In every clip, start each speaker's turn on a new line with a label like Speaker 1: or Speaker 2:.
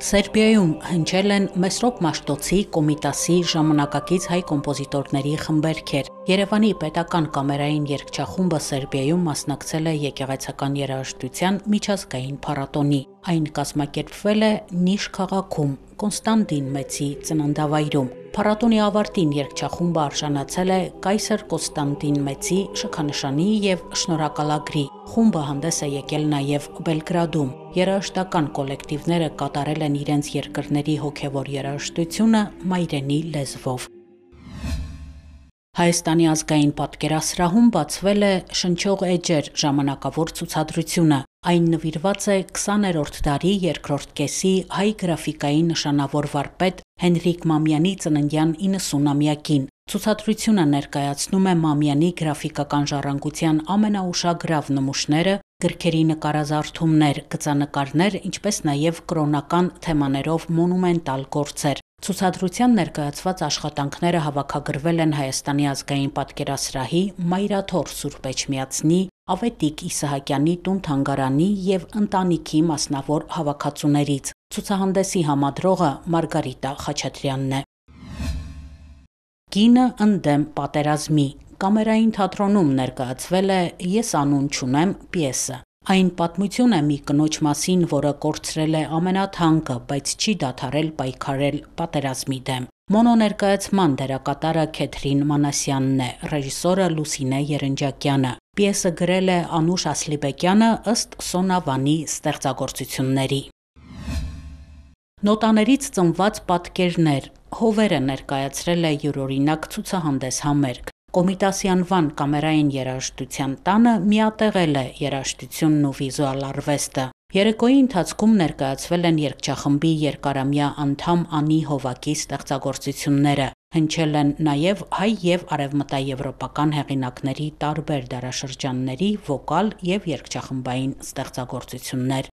Speaker 1: Սերբիայում հնչել են Մեսրոպ Մաշտոցի, Կոմիտասի ժամանակակից հայ կոմպոզիտորների խմբերքեր։ Երևանի պետական կամերային երգչախումբը Սերբիայում մասնակցել է եկեղեցական երաժշտության միջազգային փառատոնի։ Այն կազմակերպվել է Նիշ քաղաքում, Կոնստանտին Մեծի ծննդավայրում։ Փառատոնի ավարտին երգչախումբը արժանացել է Կայսեր Կոնստանտին Մեծի շքանշանի եւ շնորհակալագրի։ Խումբը հանդես է եկել նաեւ Բելգրադում։ Երաժշտական կոլեկտիվները կատարել են իրենց երկրների հոգեվոր երաժշտությունը մայրենի լեզվով։ Հայաստանի ազգային պատկերասրահում բացվել է «Շնչող էջեր» ժամանակավոր ցուցադրությունը։ Այն նվիրված է 20-րդ դարի երկրորդ կեսի հայ գրաֆիկայի նշանավոր վարպետ Հենրիկ Մամյանի ծննդյան 90-ամյակին։ Ցուցադրությունը ներկայացնում է Մամյանի գրաֆիկական ժառանգության ամենաուշագրավ նմուշները, գրքերի նկարազարդումներ, գծանկարներ, ինչպես նաև կրոնական թեմաներով մոնումենտալ գործեր։ Ցուցադրության ներկայացված աշխատանքները հավաքագրվել են Հայաստանի ազգային պատկերասրահի, Մայրաթոր Սուրբ Էջմիածնի, Ավետիք Իսահակյանի տուն-թանգարանի եւ ընտանիքի մասնավոր հավաքածուներից։ Ցուցահանդեսի համադրողը Մարգարիտա Խաչատրյանն է։ Կինը ընդդեմ պատերազմի կամերային թատրոնում ներկայացվել է «Ես անուն չունեմ» պիեսը։ Այն պատմություն է մի կնոջ մասին, որը կորցրել է ամենաթանկը, բայց չի դադարել պայքարել պատերազմի դեմ։ Մոնո ներկայացման դերակատարը Քեթրին Մանասյանն է, ռեժիսորը Լուսինե Երնջակյանը։ Պիեսը գրել է Անուշ Ասլիբեկյանը ըստ Սոնա Վանի ստեղծագործությունների։ Նոտաներից ծնված պատկերներ Հովերը ներկայացրել է յուրօրինակ ցուցահանդես համերգ։ Կոմիտասի անվան կամերային երաժշտության տանը միատեղել է երաժշտությունն ու վիզուալ արվեստը։ Երեկոյի ընթացքում ներկայացվել են երգչախմբի երկարամյա անդամ Անի Հովակի ստեղծագործությունները։ Հնչել են նաև հայ եւ արևմտաեվրոպական հեղինակների տարբեր դարաշրջանների վոկալ եւ երգչախմբային ստեղծագործություններ։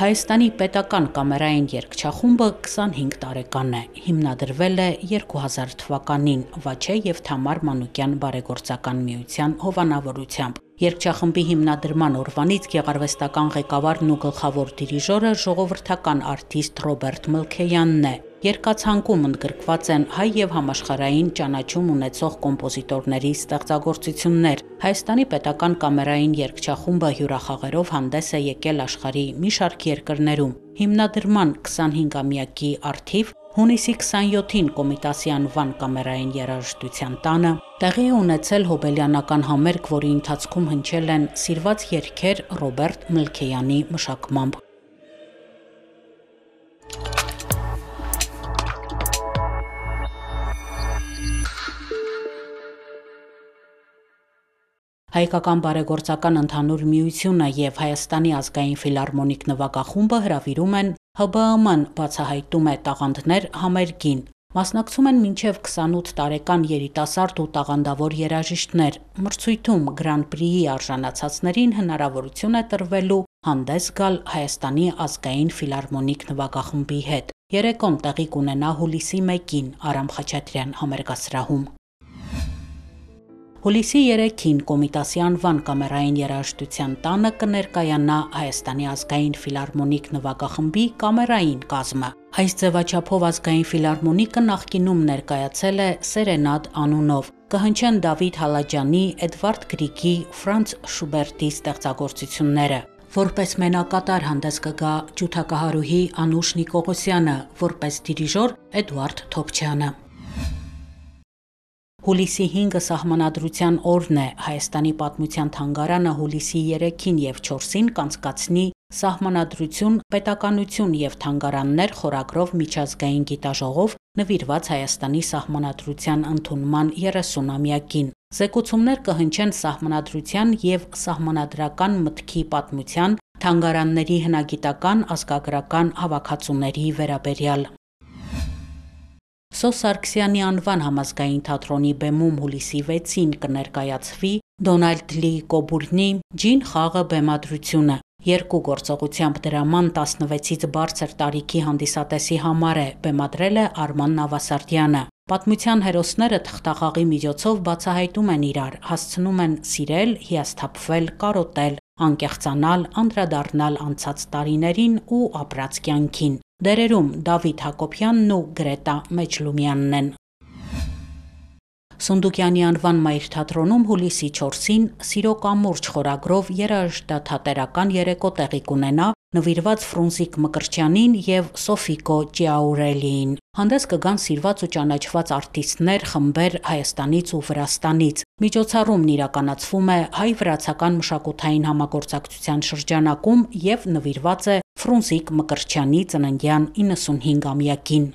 Speaker 1: Հայաստանի պետական կամերային երգչախումբը 25 տարեկան է, հիմնադրվել է 2000 թվականին Վաչե եւ Թամար Մանուկյան բարեգործական միության հովանավորությամբ։ Երգչախմբի հիմնադրման օրվանից գեղարվեստական ղեկավարն ու գլխավոր դիրիժորը ժողովրդական արտիստ Ռոբերտ Մլքեյանն է։ Երգացանկում ընդգրկված են հայ եւ համաշխարհային ճանաչում ունեցող կոմպոզիտորների ստեղծագործություններ։ Հայաստանի պետական կամերային երգչախումբը հյուրախաղերով հանդես է եկել աշխարհի մի շարք երկրներում։ Հիմնադրման 25-ամյակի առթիվ հունիսի 27-ին Կոմիտասի անվան կամերային երաժշտության տանը տեղի է ունեցել հոբելյանական համերգ, որի ընթացքում հնչել են սիրված երգեր Ռոբերտ Մլքեյանի մշակմամբ։ Հայկական բարեգործական ընդհանուր միությունը եւ Հայաստանի ազգային ֆիլհարմոնիկ նվագախումբը հրավիրում են ՀԲԸՄ-ն բացահայտում է տաղանդներ համերգին։ Մասնակցում են մինչև 28 տարեկան երիտասարդ ու տաղանդավոր երաժիշտներ։ Մրցույթում Գրան-պրիի արժանացածներին հնարավորություն է տրվելու հանդես գալ Հայաստանի ազգային ֆիլհարմոնիկ նվագախմբի հետ։ Երեկոն տեղի կունենա հուլիսի 1-ին Արամ Խաչատրյան համերգասրահում։ Հուլիսի 3-ին Կոմիտասի անվան կամերային երաժշտության տանը կներկայանա Հայաստանի ազգային ֆիլհարմոնիկ նվագախմբի կամերային կազմը։ Այս ձևաչափով ազգային ֆիլհարմոնիկը նախկինում ներկայացել է Սերենադ անունով։ Կհնչեն Դավիթ Հալաջյանի, Էդվարդ Գրիգի, Ֆրանց Շուբերտի ստեղծագործությունները։ Որպես մենակատար հանդես կգա ջութակահարուհի Անուշ Նիկողոսյանը, որպես դիրիժոր Էդվարդ Թոփչյանը։ Հուլիսի 5-ը Սահմանադրության օրն է։ Հայաստանի պատմության թանգարանը հուլիսի 3-ին եւ 4-ին կանցկացնի Սահմանադրություն, պետականություն եւ թանգարաններ խորագրով միջազգային գիտաժողով նվիրված Հայաստանի Սահմանադրության ընդունման 30-ամյակին։ Զեկուցումներ կհնչեն Սահմանադրության եւ սահմանադրական մտքի պատմության, թանգարանների հնագիտական, ազգագրական հավաքածուների վերաբերյալ։ Սո Սարգսյանի անվան համազգային թատրոնի բեմում հուլիսի 6-ին կներկայացվի Դոնալդ Լի Կոբուրնի «Ջին խաղը» բեմադրությունը։ Երկու գործողությամբ դրաման 16-ից բարձր տարիքի հանդիսատեսի համար է, բեմադրել է Արման Նավասարդյանը։ Պատմության հերոսները թղթախաղի միջոցով բացահայտում են իրար, հասցնում են սիրել, հիասթափվել, կարոտել, անկեղծանալ, անդրադառնալ անցած տարիներին ու ապրած կյանքին։ Դերերում Դավիթ Հակոբյանն ու Գրետա Մեջլումյանն են։ Սունդուկյանի անվան մայր թատրոնում հուլիսի 4-ին «Սիրո կամուրջ» խորագրով երաժշտաթատերական երեկո տեղի կունենա նվիրված Ֆրունզիկ Մկրտչյանին եւ Սոֆիկո Ճիաուրելիին։ Հանդես կգան սիրված ու ճանաչված արտիստներ, խմբեր Հայաստանից ու Վրաստանից։ Միջոցառումն իրականացվում է հայ-վրացական մշակութային համագործակցության շրջանակում եւ նվիրված է Ֆրունզիկ Մկրտչյանի ծննդյան 95-ամյակին։